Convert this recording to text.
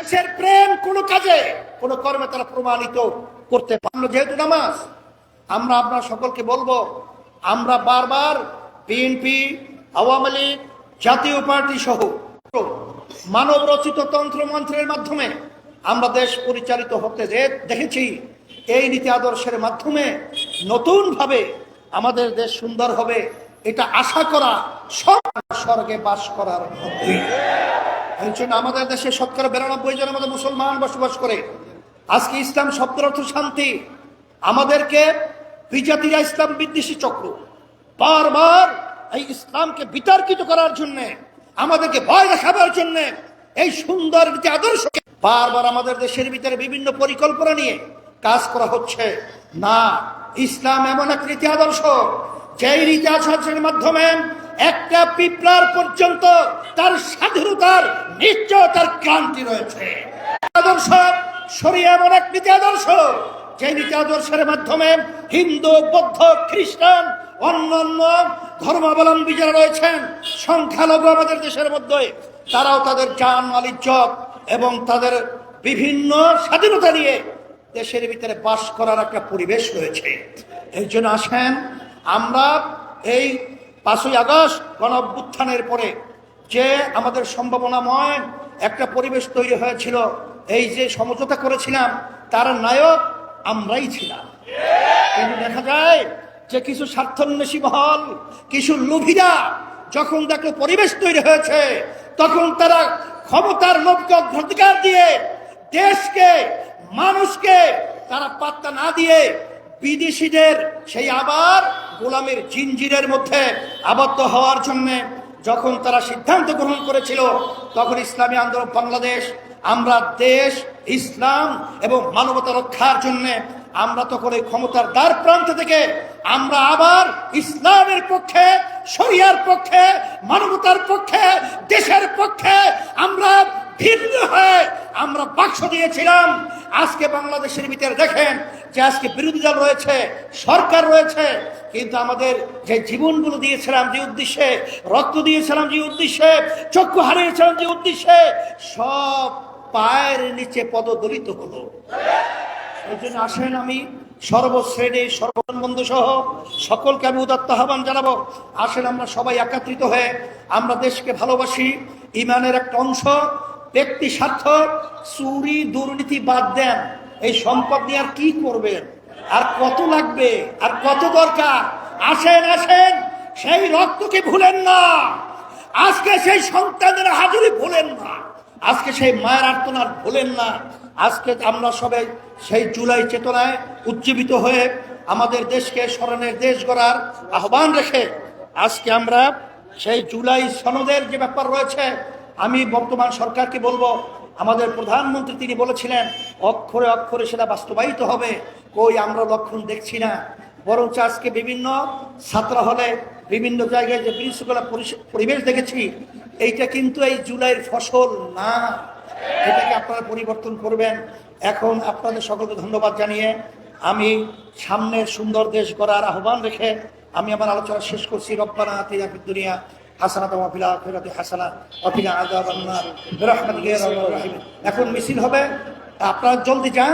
দেশের প্রেম কোনো কাজে কোনো কর্মে তারা প্রমাণিত করতে পারল। যেহেতু নামাজ, আমরা আপনার সকলকে বলবো, আমরা বারবার বিএনপি, আওয়ামী লীগ, জাতীয় পার্টি সহ মানব রচিত তন্ত্র মন্ত্রের মাধ্যমে আমরা দেশ পরিচালিত হতে দেখেছি। এই নীতি আদর্শের মাধ্যমে নতুন ভাবে আমাদের দেশ সুন্দর হবে, এটা আশা করা স্বর্গে বাস করার মধ্যে। এই জন্য আমাদের দেশে 92% জন আমাদের মুসলমান বসবাস করে। আজকে ইসলাম শব্দের অর্থ শান্তি। আমাদেরকে বিজাতিরা ইসলাম বিদ্বেষী চক্র বারবার এই ইসলামকে বিতর্কিত করার জন্য, আমাদেরকে ভয় দেখাবার জন্য এই সুন্দর নীতি আদর্শকে বারবার আমাদের দেশের ভিতরে বিভিন্ন পরিকল্পনা নিয়ে কাজ করা হচ্ছে। না, ইসলাম এমন এক নীতি আদর্শ, যেই নীতি আদর্শের মাধ্যমে একটা পিঁপড়ার পর্যন্ত তার স্বাধীনতার নিশ্চয়তার ক্রান্তি রয়েছে। আদর্শ শরিয়া এমন এক নীতি আদর্শ, যে নীতি আদর্শের মাধ্যমে হিন্দু, বৌদ্ধ, খ্রিস্টান, অন্যান্য ধর্মাবলম্বী যারা রয়েছেন সংখ্যালঘু আমাদের দেশের মধ্যে, তারাও তাদের জান মাল ইজ্জত এবং তাদের বিভিন্ন স্বাধীনতা নিয়ে দেশের ভিতরে বাস করার একটা পরিবেশ রয়েছে। এই জন্য আসেন আমরা এই 5ই আগস্ট গণ অভ্যুত্থানের পরে যে আমাদের সম্ভাবনাময় একটা পরিবেশ তৈরি হয়েছিল, এই যে সমঝোতা করেছিলাম তার নায়ক আমরাই ছিলাম। কিন্তু দেখা যায় যে কিছু স্বার্থান্বেষী মহল, কিছু লোভীরা যখন দেখলো পরিবেশ তৈরি হয়েছে, তখন তারা ক্ষমতার লোভকে অগ্রাধিকার দিয়ে দেশকে, মানুষকে তারা পাত্তা না দিয়ে বিদেশিদের সেই আবার গোলামের জিনজিরের মধ্যে আবদ্ধ হওয়ার জন্য যখন তারা সিদ্ধান্ত গ্রহণ করেছিল, তখন ইসলামী আন্দোলন বাংলাদেশ, আমরা দেশ, ইসলাম এবং মানবতা রক্ষার জন্য আমরা তখন এই ক্ষমতার দ্বার প্রান্ত থেকে আমরা আবার ইসলামের পক্ষে, শরিয়ার পক্ষে, মানবতার পক্ষে, দেশের পক্ষে আমরা ভিন্ন হয়ে আমরা বাক্স দিয়েছিলাম। আজকে বাংলাদেশের ভিতরে দেখেন যে আজকে বিরোধী দল রয়েছে, সরকার রয়েছে, কিন্তু আমাদের যে জীবনগুলো দিয়েছিলাম যে উদ্দেশ্যে, রক্ত দিয়েছিলাম যে উদ্দেশ্যে, চক্ষু হারিয়েছিলাম যে উদ্দেশ্যে, সব পায়ের নিচে পদদলিত হলো। এই জন্য আসেন আমি সর্বশ্রেণী সর্ববন্ধু সহ সকলকে আমি উদাত্ত আহ্বান জানাবো, আসেন আমরা সবাই একত্রিত হয়ে আমরা দেশকে ভালোবাসি। ইমানের একটা অংশ, ব্যক্তি স্বার্থ, চুরি দুর্নীতি বাদ দেন। এই সম্পদ নিয়ে আর কি করবেন, আর কত লাগবে, আর কত দরকার? আসেন আসেন, সেই রক্তকে ভুলেন না, আজকে সেই সন্তানের হাজুরি ভুলেন না, আজকে সেই মায়ের আর্তনাদ ভুলেন না। আজকে আমরা সবাই সেই জুলাই চেতনায় উজ্জীবিত হয়ে আমাদের দেশকে স্মরণের দেশ গড়ার আহ্বান রেখে আজকে আমরা সেই জুলাই সনদের যে ব্যাপার রয়েছে, আমি বর্তমান সরকারকে বলবো, আমাদের প্রধানমন্ত্রী তিনি বলেছিলেন অক্ষরে অক্ষরে সেটা বাস্তবায়িত হবে। কই আমরা লক্ষণ দেখছি না, বরঞ্চ আজকে বিভিন্ন ছাত্র হলে বিভিন্ন জায়গায় যে বিশৃঙ্খলা পরিবেশ দেখেছি, এইটা কিন্তু এই জুলাইয়ের ফসল না, এটাকে আপনারা পরিবর্তন করবেন। এখন আপনাদের সকলকে ধন্যবাদ জানিয়ে আমি সামনের সুন্দর দেশ গড়ার আহ্বান রেখে আমি আমার আলোচনা শেষ করছি। রব্বানা আতিনা ফিদ দুনিয়া হাসানাত ওয়া ফিল আখিরাতি হাসানাত ওয়া কিনা আযাবান নার বিরহমাতিকা ইয়া আরহামার রাহিমিন। এখন মিছিল হবে, আপনারা জলদি যান।